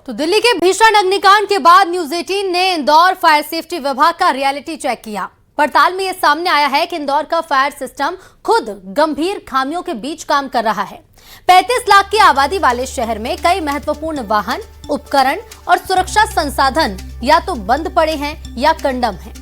तो दिल्ली के भीषण अग्निकांड के बाद न्यूज 18 ने इंदौर फायर सेफ्टी विभाग का रियलिटी चेक किया। पड़ताल में यह सामने आया है कि इंदौर का फायर सिस्टम खुद गंभीर खामियों के बीच काम कर रहा है। 35 लाख की आबादी वाले शहर में कई महत्वपूर्ण वाहन, उपकरण और सुरक्षा संसाधन या तो बंद पड़े हैं या कंडम हैं।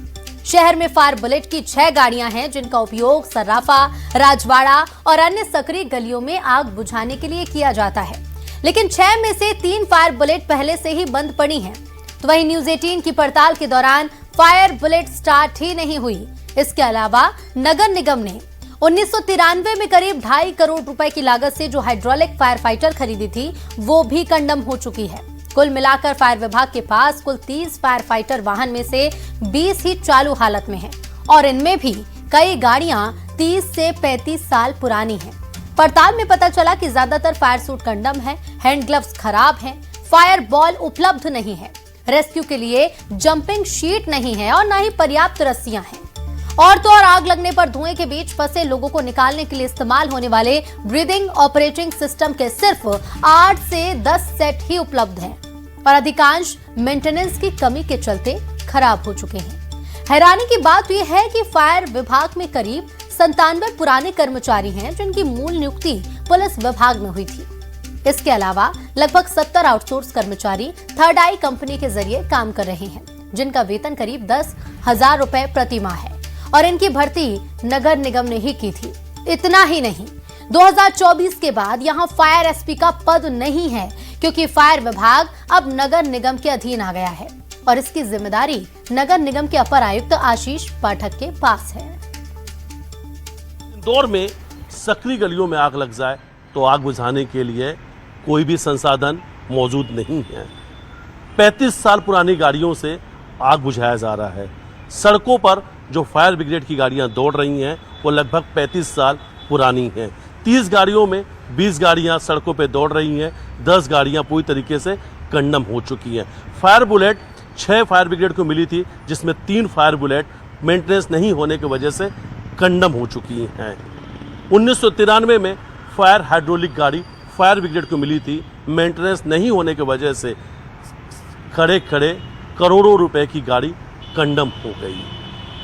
शहर में फायर बुलेट की 6 गाड़ियां हैं जिनका उपयोग सर्राफा, राजवाड़ा और अन्य सक्रिय गलियों में आग बुझाने के लिए किया जाता है, लेकिन 6 में से 3 फायर बुलेट पहले से ही बंद पड़ी हैं। तो वहीं न्यूज 18 की पड़ताल के दौरान फायर बुलेट स्टार्ट ही नहीं हुई। इसके अलावा नगर निगम ने 1993 में करीब 2.5 करोड़ रुपए की लागत से जो हाइड्रोलिक फायर फाइटर खरीदी थी वो भी कंडम हो चुकी है। कुल मिलाकर फायर विभाग के पास कुल 30 फायर फाइटर वाहन में से 20 ही चालू हालत में हैं और इनमें भी कई गाड़ियां 30 से 35 साल पुरानी हैं। पड़ताल में पता चला कि ज्यादातर फायर सूट कंडम है, हैंड ग्लव्स खराब हैं, फायर बॉल उपलब्ध नहीं है, रेस्क्यू के लिए जंपिंग शीट नहीं है और न ही पर्याप्त रस्सियां हैं। और तो और आग लगने पर धुएं के बीच फंसे लोगों को निकालने के लिए इस्तेमाल होने वाले ब्रीदिंग ऑपरेटिंग सिस्टम के सिर्फ 8 से 10 सेट ही उपलब्ध हैं और अधिकांश मेंटेनेंस की कमी के चलते खराब हो चुके हैं। हैरानी की बात यह है कि फायर विभाग में करीब 97 पुराने कर्मचारी हैं जिनकी मूल नियुक्ति पुलिस विभाग में हुई थी। इसके अलावा लगभग 70 आउटसोर्स कर्मचारी थर्ड आई कंपनी के जरिए काम कर रहे हैं जिनका वेतन करीब 10,000 रुपए प्रति माह है और इनकी भर्ती नगर निगम ने ही की थी। इतना ही नहीं, 2024 के बाद यहां फायर एसपी का पद नहीं है क्योंकि फायर विभाग अब नगर निगम के अधीन आ गया है और इसकी जिम्मेदारी नगर निगम के अपर आयुक्त आशीष पाठक के पास है। इंदौर में सक्रिय गलियों में आग लग जाए तो आग बुझाने के लिए कोई भी संसाधन मौजूद नहीं है। 35 साल पुरानी गाड़ियों से आग बुझाया जा रहा है। सड़कों पर जो फायर ब्रिगेड की गाड़ियां दौड़ रही हैं वो लगभग 35 साल पुरानी हैं। 30 गाड़ियों में 20 गाड़ियां सड़कों पर दौड़ रही हैं, 10 गाड़ियां पूरी तरीके से कंडम हो चुकी हैं। फायर बुलेट 6 फायर ब्रिगेड को मिली थी जिसमें 3 फायर बुलेट मेंटेनेंस नहीं होने की वजह से कंडम हो चुकी हैं। 1993 में फायर हाइड्रोलिक गाड़ी फायर ब्रिगेड को मिली थी, मेंटेनेंस नहीं होने की वजह से खड़े खड़े करोड़ों रुपए की गाड़ी कंडम हो गई।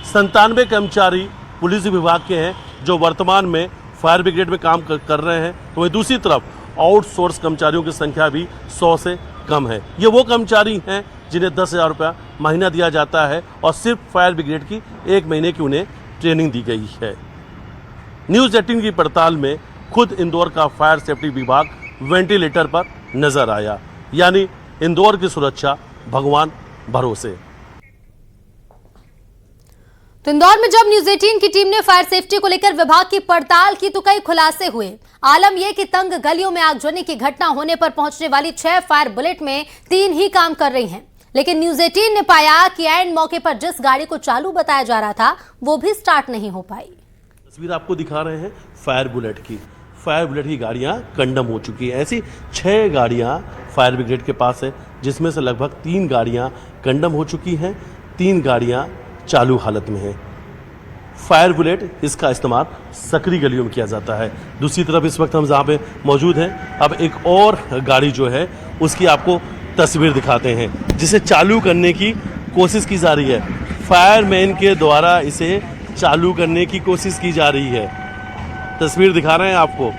97 कर्मचारी पुलिस विभाग के हैं जो वर्तमान में फायर ब्रिगेड में काम कर रहे हैं, तो वहीं दूसरी तरफ आउटसोर्स कर्मचारियों की संख्या भी 100 से कम है। ये वो कर्मचारी हैं जिन्हें 10,000 रुपया महीना दिया जाता है और सिर्फ फायर ब्रिगेड की 1 महीने की उन्हें ट्रेनिंग दी गई है। न्यूज 18 की पड़ताल में खुद इंदौर का फायर सेफ्टी विभाग वेंटिलेटर पर नजर आया, यानी इंदौर की सुरक्षा भगवान भरोसे। तो इंदौर में जब न्यूज 18 की टीम ने फायर सेफ्टी को लेकर विभाग की पड़ताल की तो कई खुलासे हुए। आलम यह कि तंग गलियों में आगजनी की घटना होने पर पहुंचने वाली 6 फायर बुलेट में 3 ही काम कर रही हैं, लेकिन न्यूज 18 ने पाया कि एंड मौके पर जिस गाड़ी को चालू बताया जा रहा था वो भी स्टार्ट नहीं हो पाई। तस्वीर आपको दिखा रहे हैं फायर बुलेट की। फायर बुलेट की गाड़ियां कंडम हो चुकी हैं। ऐसी 6 गाड़ियां फायर ब्रिगेड के पास है जिसमें से लगभग 3 गाड़ियां कंडम हो चुकी हैं, 3 गाड़ियां चालू हालत में हैं। फायर बुलेट इसका इस्तेमाल सक्रिय गलियों में किया जाता है। दूसरी तरफ इस वक्त हम जहाँ पे मौजूद हैं, अब एक और गाड़ी जो है उसकी आपको तस्वीर दिखाते हैं जिसे चालू करने की कोशिश की जा रही है। फायरमैन के द्वारा इसे चालू करने की कोशिश की जा रही है। तस्वीर दिखा रहे हैं आपको,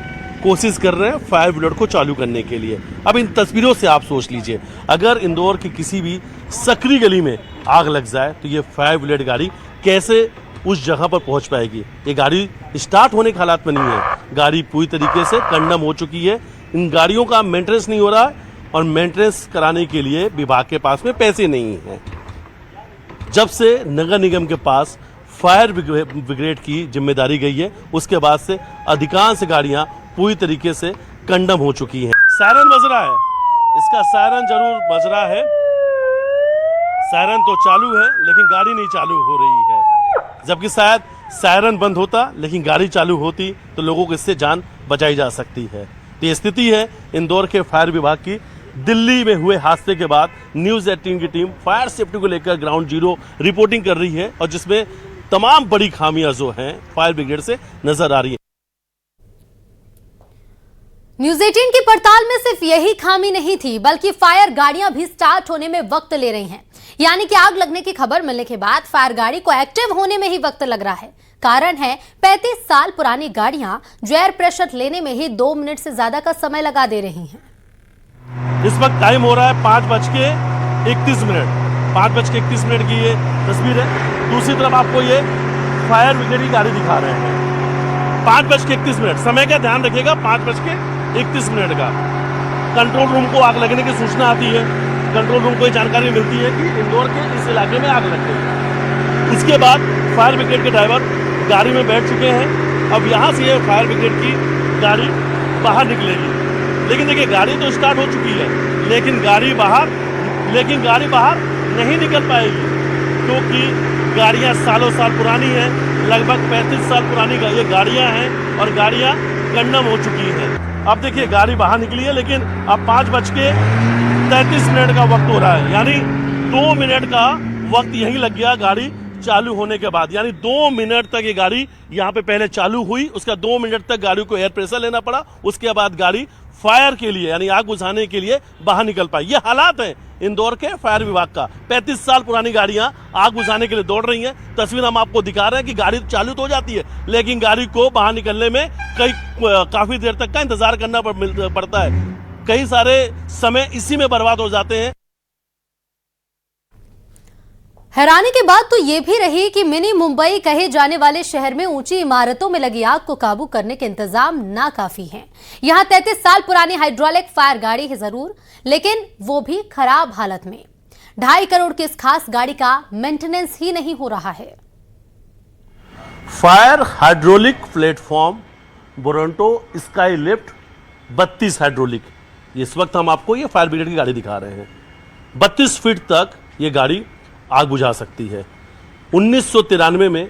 कोशिश कर रहे हैं फायर बुलेट को चालू करने के लिए। अब इन तस्वीरों से आप सोच लीजिए, अगर इंदौर की किसी भी सक्रिय गली में आग लग जाए तो ये फायर बुलेट गाड़ी कैसे उस जगह पर पहुंच पाएगी। ये गाड़ी स्टार्ट होने के हालात में नहीं है, गाड़ी पूरी तरीके से कंडम हो चुकी है। इन गाड़ियों का मेंटेनेंस नहीं हो रहा है और मेंटेनेंस कराने के लिए विभाग के पास में पैसे नहीं हैं। जब से नगर निगम के पास फायर ब्रिगेड की जिम्मेदारी गई है उसके बाद से अधिकांश गाड़ियां पूरी तरीके से कंडम हो चुकी हैं। सायरन बज रहा है, इसका सायरन जरूर बज रहा है, सायरन तो चालू है लेकिन गाड़ी नहीं चालू हो रही है। जबकि शायद सायरन बंद होता लेकिन गाड़ी चालू होती तो लोगों को इससे जान बचाई जा सकती है। तो ये स्थिति है इंदौर के फायर विभाग की। दिल्ली में हुए हादसे के बाद न्यूज 18 की टीम फायर सेफ्टी को लेकर ग्राउंड जीरो रिपोर्टिंग कर रही है और जिसमें तमाम बड़ी खामियां जो हैं फायर ब्रिगेड से नजर आ रही है। न्यूज 18 की पड़ताल में सिर्फ यही खामी नहीं थी, बल्कि फायर गाड़ियां भी स्टार्ट होने में वक्त ले रही हैं। यानी कि आग लगने की खबर मिलने के बाद फायर गाड़ी को एक्टिव होने में ही वक्त लग रहा है। कारण है 35 साल पुरानी गाड़ियां जो एयर प्रेशर लेने में ही 2 मिनट से ज्यादा का समय लगा दे रही हैं। इस वक्त टाइम हो रहा है 5:31। 5:31 की ये तस्वीर है। दूसरी तरफ आपको ये फायर ब्रिगेड की गाड़ी दिखा रहे हैं। 5:31 समय का ध्यान रखिएगा। 5:31 का कंट्रोल रूम को आग लगने की सूचना आती है। कंट्रोल रूम को ये जानकारी मिलती है कि इंदौर के इस इलाके में आग लग गई। उसके बाद फायर ब्रिगेड के ड्राइवर गाड़ी में बैठ चुके हैं। अब यहाँ से ये फायर ब्रिगेड की गाड़ी बाहर निकलेगी। लेकिन देखिए, गाड़ी तो स्टार्ट हो चुकी है, लेकिन गाड़ी बाहर नहीं निकल पाएगी, क्योंकि गाड़ियाँ सालों साल पुरानी हैं। लगभग 35 साल पुरानी ये गाड़ियाँ हैं और गाड़ियाँ कंडम हो चुकी हैं। अब देखिए, गाड़ी बाहर निकली है, लेकिन अब 5:33 का वक्त हो रहा है। यानी 2 मिनट का वक्त यहीं लग गया गाड़ी चालू होने के बाद। यानी 2 मिनट तक ये गाड़ी यहाँ पे पहले चालू हुई, उसका 2 मिनट तक गाड़ी को एयर प्रेशर लेना पड़ा। उसके बाद गाड़ी फायर के लिए यानी आग बुझाने के लिए बाहर निकल पाई। ये हालात है इंदौर के फायर विभाग का। 35 साल पुरानी गाड़ियां आग बुझाने के लिए दौड़ रही हैं। तस्वीर हम आपको दिखा रहे हैं कि गाड़ी चालू तो हो जाती है, लेकिन गाड़ी को बाहर निकलने में काफी देर तक का इंतजार करना पड़ता है। कई सारे समय इसी में बर्बाद हो जाते हैं। हैरानी की बात तो यह भी रही कि मिनी मुंबई कहे जाने वाले शहर में ऊंची इमारतों में लगी आग को काबू करने के इंतजाम नाकाफी हैं। यहां 33 साल पुरानी हाइड्रोलिक फायर गाड़ी है जरूर, लेकिन वो भी खराब हालत में। 2.5 करोड़ की इस खास गाड़ी का मेंटेनेंस ही नहीं हो रहा है। Fire hydraulic platform bronto sky lift 32 hydraulic. इस वक्त हम आपको ये फायर ब्रिगेड की गाड़ी दिखा रहे हैं। 32 फीट तक ये गाड़ी आग बुझा सकती है। 1993 में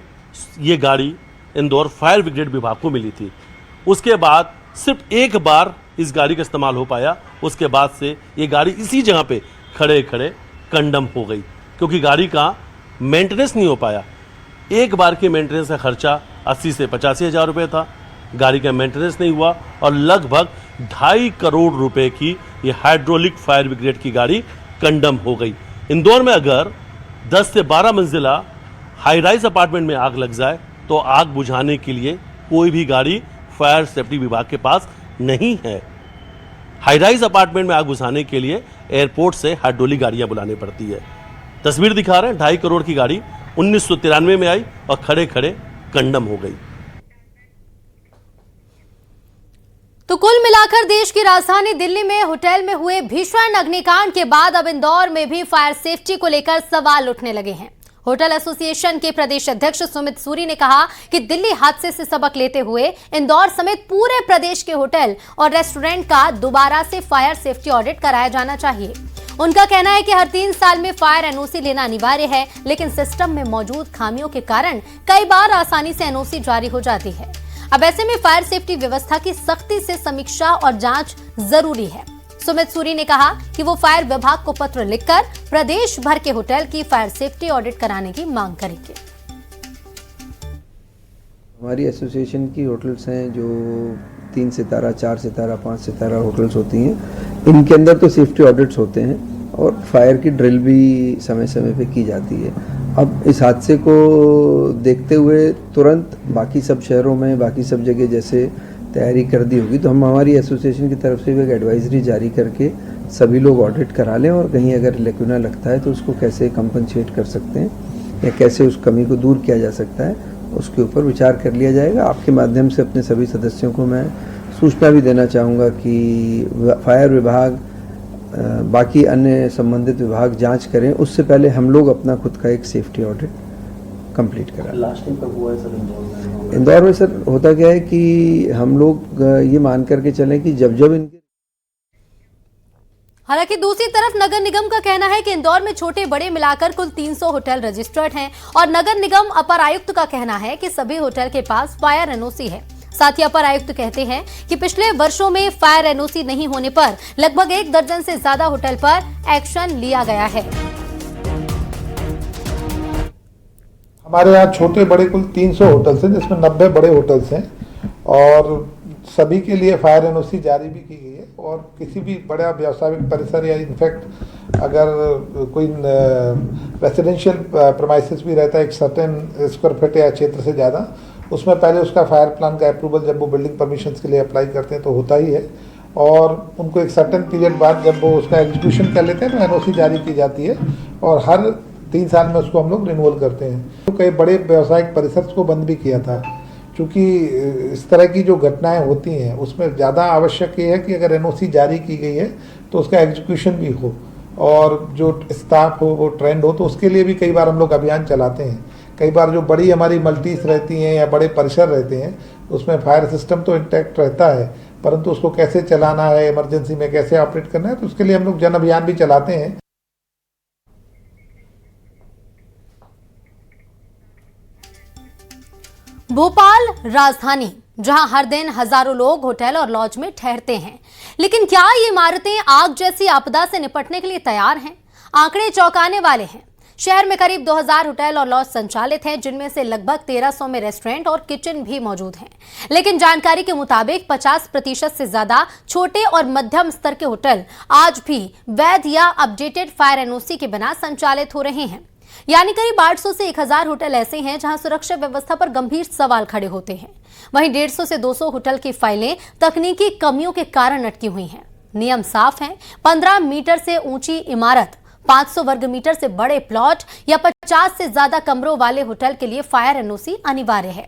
ये गाड़ी इंदौर फायर ब्रिगेड विभाग को मिली थी। उसके बाद सिर्फ एक बार इस गाड़ी का इस्तेमाल हो पाया। उसके बाद से ये गाड़ी इसी जगह पे खड़े खड़े कंडम हो गई, क्योंकि गाड़ी का मेंटेनेंस नहीं हो पाया। एक बार के मेंटेनेंस का खर्चा 80 से 85 हज़ार रुपये था। गाड़ी का मेंटेनेंस नहीं हुआ और लगभग 2.5 करोड़ रुपए की ये हाइड्रोलिक फायर ब्रिगेड की गाड़ी कंडम हो गई। इंदौर में अगर 10 से 12 मंजिला हाई राइज अपार्टमेंट में आग लग जाए तो आग बुझाने के लिए कोई भी गाड़ी फायर सेफ्टी विभाग के पास नहीं है। हाई राइज अपार्टमेंट में आग बुझाने के लिए एयरपोर्ट से हाइड्रोलिक गाड़ियां बुलानी पड़ती है। तस्वीर दिखा रहे हैं, 2.5 करोड़ की गाड़ी 1993 में आई और खड़े खड़े कंडम हो गई। तो कुल मिलाकर देश की राजधानी दिल्ली में होटल में हुए भीषण अग्निकांड के बाद अब इंदौर में भी फायर सेफ्टी को लेकर सवाल उठने लगे हैं। होटल एसोसिएशन के प्रदेश अध्यक्ष सुमित सूरी ने कहा कि दिल्ली हादसे से सबक लेते हुए इंदौर समेत पूरे प्रदेश के होटल और रेस्टोरेंट का दोबारा से फायर सेफ्टी ऑडिट कराया जाना चाहिए। उनका कहना है कि हर 3 साल में फायर एनओसी लेना अनिवार्य है, लेकिन सिस्टम में मौजूद खामियों के कारण कई बार आसानी से एनओसी जारी हो जाती है। अब ऐसे में फायर सेफ्टी व्यवस्था की सख्ती से समीक्षा और जांच जरूरी है। सुमित सूरी ने कहा कि वो फायर विभाग को पत्र लिखकर प्रदेश भर के होटल की फायर सेफ्टी ऑडिट कराने की मांग करेंगे। हमारी एसोसिएशन की होटल्स हैं जो 3 सितारा, 4 सितारा, 5 सितारा होटल्स होती हैं। इनके अंदर तो सेफ्टी ऑडिट्स होते हैं और फायर की ड्रिल भी समय समय पे की जाती है। अब इस हादसे को देखते हुए तुरंत बाकी सब शहरों में, बाकी सब जगह जैसे तैयारी कर दी होगी, तो हम हमारी एसोसिएशन की तरफ से एक एडवाइजरी जारी करके सभी लोग ऑडिट करा लें और कहीं अगर लेकुना लगता है तो उसको कैसे कंपनसेट कर सकते हैं या कैसे उस कमी को दूर किया जा सकता है, उसके ऊपर विचार कर लिया जाएगा। आपके माध्यम से अपने सभी सदस्यों को मैं सूचना भी देना चाहूँगा कि फायर विभाग, बाकी अन्य संबंधित विभाग जांच करें, उससे पहले हम लोग अपना खुद का एक सेफ्टी ऑडिट कंप्लीट करा। लास्ट टाइम कब हुआ है सर इंदौर में? इंदौर में सर होता क्या है कि हम लोग ये मान करके चलें कि जब इनके। हालांकि दूसरी तरफ नगर निगम का कहना है कि इंदौर में छोटे बड़े मिलाकर कुल 300 होटल रजिस्टर्ड हैं और नगर निगम अपर आयुक्त का कहना है कि सभी होटल के पास फायर एनओसी है। साथ ही अपर आयुक्त कहते हैं कि पिछले वर्षों में फायर एनओसी नहीं होने पर लगभग 1 दर्जन से ज्यादा होटल पर एक्शन लिया गया है। हमारे यहाँ छोटे बड़े कुल 300 होटल्स हैं, जिसमें 90 बड़े होटल्स हैं और सभी के लिए फायर एनओसी जारी भी की गई है और किसी भी बड़ा व्यावसायिक परिसर या इनफैक्ट अगर कोई रेसिडेंशियल प्रेमाइसेस भी रहता है एक सर्टेन स्क्वायर फीट या क्षेत्र से ज़्यादा, उसमें पहले उसका फायर प्लान का अप्रूवल जब वो बिल्डिंग परमिशंस के लिए अप्लाई करते हैं तो होता ही है, और उनको एक सर्टेन पीरियड बाद जब वो उसका एग्जीक्यूशन कर लेते हैं तो एनओसी जारी की जाती है और हर 3 साल में उसको हम लोग रिन्यूअल करते हैं। तो कई बड़े व्यावसायिक परिसर को बंद भी किया था, क्योंकि इस तरह की जो घटनाएं होती हैं उसमें ज़्यादा आवश्यक ये है कि अगर एनओसी जारी की गई है तो उसका एग्जीक्यूशन भी हो और जो स्टाफ हो वो ट्रेंड हो, तो उसके लिए भी कई बार हम लोग अभियान चलाते हैं। कई बार जो बड़ी हमारी मल्टीज रहती हैं या बड़े परिसर रहते हैं उसमें फायर सिस्टम तो इंटैक्ट रहता है, परंतु उसको कैसे चलाना है, इमरजेंसी में कैसे ऑपरेट करना है, तो उसके लिए हम लोग जन अभियान भी चलाते हैं। भोपाल राजधानी, जहां हर दिन हजारों लोग होटल और लॉज में ठहरते हैं, लेकिन क्या ये इमारतें आग जैसी आपदा से निपटने के लिए तैयार हैं? आंकड़े चौंकाने वाले हैं। शहर में करीब 2000 होटल और लॉज संचालित हैं, जिनमें से लगभग 1300 में रेस्टोरेंट और किचन भी मौजूद हैं। लेकिन जानकारी के मुताबिक 50% से ज्यादा छोटे और मध्यम स्तर के होटल आज भी वैध या अपडेटेड फायर एनओसी के बिना संचालित हो रहे हैं। यानी करीब 800 से 1000 होटल ऐसे हैं जहां सुरक्षा व्यवस्था पर गंभीर सवाल खड़े होते हैं। वहीं 150 से 200 होटल की फाइलें तकनीकी कमियों के कारण अटकी हुई हैं। नियम साफ हैं, 15 मीटर से ऊंची इमारत, 500 वर्ग मीटर से बड़े प्लॉट या 50 से ज्यादा कमरों वाले होटल के लिए फायर एनओसी अनिवार्य है।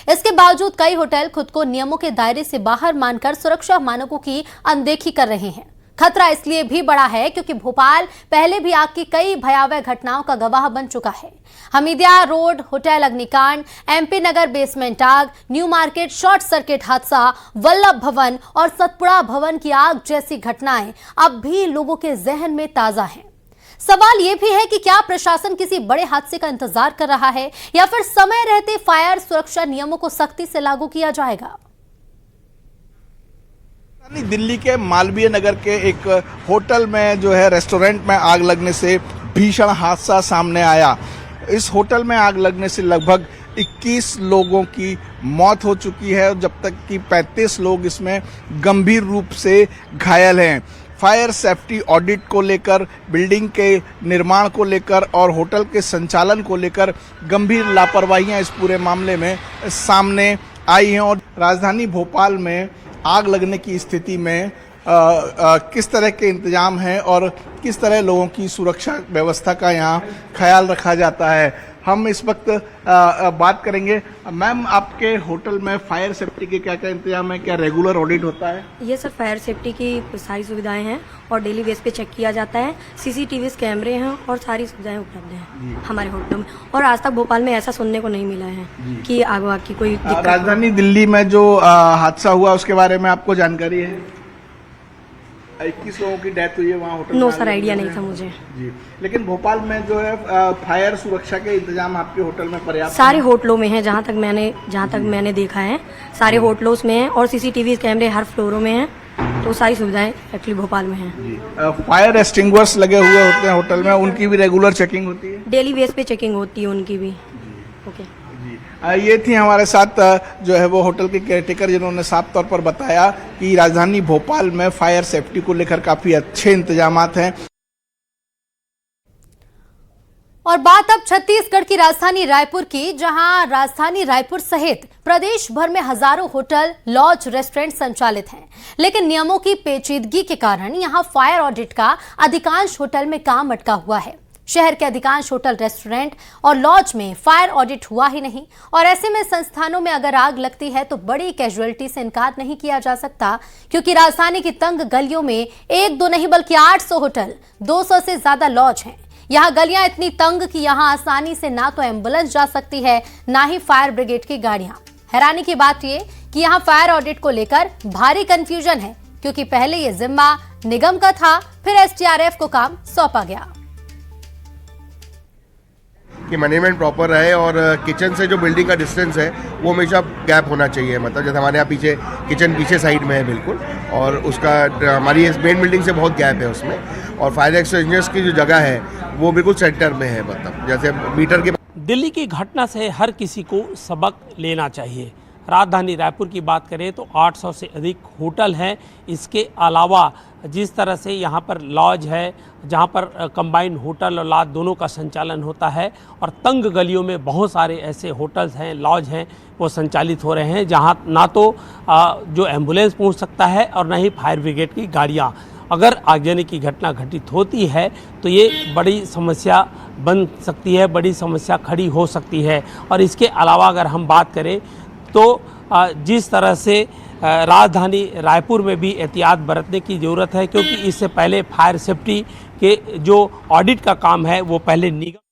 इसके बावजूद कई होटल खुद को नियमों के दायरे से बाहर मानकर सुरक्षा मानकों की अनदेखी कर रहे हैं। खतरा इसलिए भी बड़ा है क्योंकि भोपाल पहले भी आग की कई भयावह घटनाओं का गवाह बन चुका है। हमीदिया रोड होटल अग्निकांड, एमपी नगर बेसमेंट आग, न्यू मार्केट शॉर्ट सर्किट हादसा, वल्लभ भवन और सतपुड़ा भवन की आग जैसी घटनाएं अब भी लोगों के जहन में ताजा हैं। सवाल यह भी है कि क्या प्रशासन किसी बड़े हादसे का इंतजार कर रहा है या फिर समय रहते फायर सुरक्षा नियमों को सख्ती से लागू किया जाएगा? दिल्ली के मालवीय नगर के एक होटल में जो है रेस्टोरेंट में आग लगने से भीषण हादसा सामने आया। इस होटल में आग लगने से लगभग 21 लोगों की मौत हो चुकी है, जब तक कि 35 लोग इसमें गंभीर रूप से घायल हैं। फायर सेफ्टी ऑडिट को लेकर, बिल्डिंग के निर्माण को लेकर और होटल के संचालन को लेकर गंभीर लापरवाहियां इस पूरे मामले में सामने आई हैं। और राजधानी भोपाल में आग लगने की स्थिति में किस तरह के इंतजाम हैं और किस तरह लोगों की सुरक्षा व्यवस्था का यहाँ ख्याल रखा जाता है, हम इस वक्त बात करेंगे। मैम, आपके होटल में फायर सेफ्टी के क्या क्या इंतजाम है? क्या रेगुलर ऑडिट होता है? ये सर फायर सेफ्टी की सारी सुविधाएं हैं और डेली बेस पे चेक किया जाता है। सीसीटीवी कैमरे हैं और सारी सुविधाएं उपलब्ध हैं हमारे होटलों में। और आज तक भोपाल में ऐसा सुनने को नहीं मिला है कि आग वाग की कोई दिक्कत। राजधानी दिल्ली में जो हादसा हुआ उसके बारे में आपको जानकारी है? 21 लोगों की डेथ हुई है वहाँ होटल। नो सर, आइडिया नहीं था मुझे जी। लेकिन भोपाल में जो है फायर सुरक्षा के इंतजाम आपके होटल में पर्याप्त? सारे होटलों में है, जहाँ तक मैंने देखा है सारे होटलों में है और सीसीटीवी कैमरे हर फ्लोरों में है, तो सारी सुविधाएं एक्चुअली भोपाल में है। फायर एक्सटिंग्विशर्स लगे हुए होते हैं होटल में, उनकी भी रेगुलर चेकिंग होती है? डेली बेस पे चेकिंग होती है उनकी भी। ओके। ये थी हमारे साथ जो है वो होटल के केयरटेकर, जिन्होंने साफ तौर पर बताया कि राजधानी भोपाल में फायर सेफ्टी को लेकर काफी अच्छे इंतजामात हैं। और बात अब छत्तीसगढ़ की राजधानी रायपुर की, जहां राजधानी रायपुर सहित प्रदेश भर में हजारों होटल, लॉज, रेस्टोरेंट संचालित हैं। लेकिन नियमों की पेचीदगी के कारण यहां फायर ऑडिट का अधिकांश होटल में काम अटका हुआ है। शहर के अधिकांश होटल, रेस्टोरेंट और लॉज में फायर ऑडिट हुआ ही नहीं, और ऐसे में संस्थानों में अगर आग लगती है तो बड़ी कैजुअलिटी से इनकार नहीं किया जा सकता, क्योंकि राजधानी की तंग गलियों में 1-2 नहीं बल्कि 800 होटल, 200 से ज्यादा लॉज हैं। यहाँ गलियां इतनी तंग कि यहाँ आसानी से ना तो एम्बुलेंस जा सकती है, ना ही फायर ब्रिगेड की गाड़ियां। हैरानी की बात यह कि यहाँ फायर ऑडिट को लेकर भारी कंफ्यूजन है, क्योंकि पहले ये जिम्मा निगम का था, फिर एसडीआरएफ को काम सौंपा गया। कि मैनेजमेंट प्रॉपर रहे और किचन से जो बिल्डिंग का डिस्टेंस है वो हमेशा गैप होना चाहिए। मतलब जैसे हमारे यहाँ पीछे किचन पीछे साइड में है बिल्कुल, और उसका हमारी मेन बिल्डिंग से बहुत गैप है उसमें, और फायर एक्सटिंग्विशर्स की जो जगह है वो बिल्कुल सेंटर में है। मतलब जैसे मीटर के दिल्ली की घटना से हर किसी को सबक लेना चाहिए। राजधानी रायपुर की बात करें तो 800 से अधिक होटल हैं। इसके अलावा जिस तरह से यहाँ पर लॉज है, जहाँ पर कंबाइंड होटल और लॉज दोनों का संचालन होता है, और तंग गलियों में बहुत सारे ऐसे होटल्स हैं, लॉज हैं, वो संचालित हो रहे हैं जहाँ ना तो जो एम्बुलेंस पहुँच सकता है और ना ही फायर ब्रिगेड की गाड़ियाँ। अगर आगजनी की घटना घटित होती है तो ये बड़ी समस्या बन सकती है, बड़ी समस्या खड़ी हो सकती है। और इसके अलावा अगर हम बात करें तो जिस तरह से राजधानी रायपुर में भी एहतियात बरतने की ज़रूरत है, क्योंकि इससे पहले फायर सेफ्टी के जो ऑडिट का काम है वो पहले निगम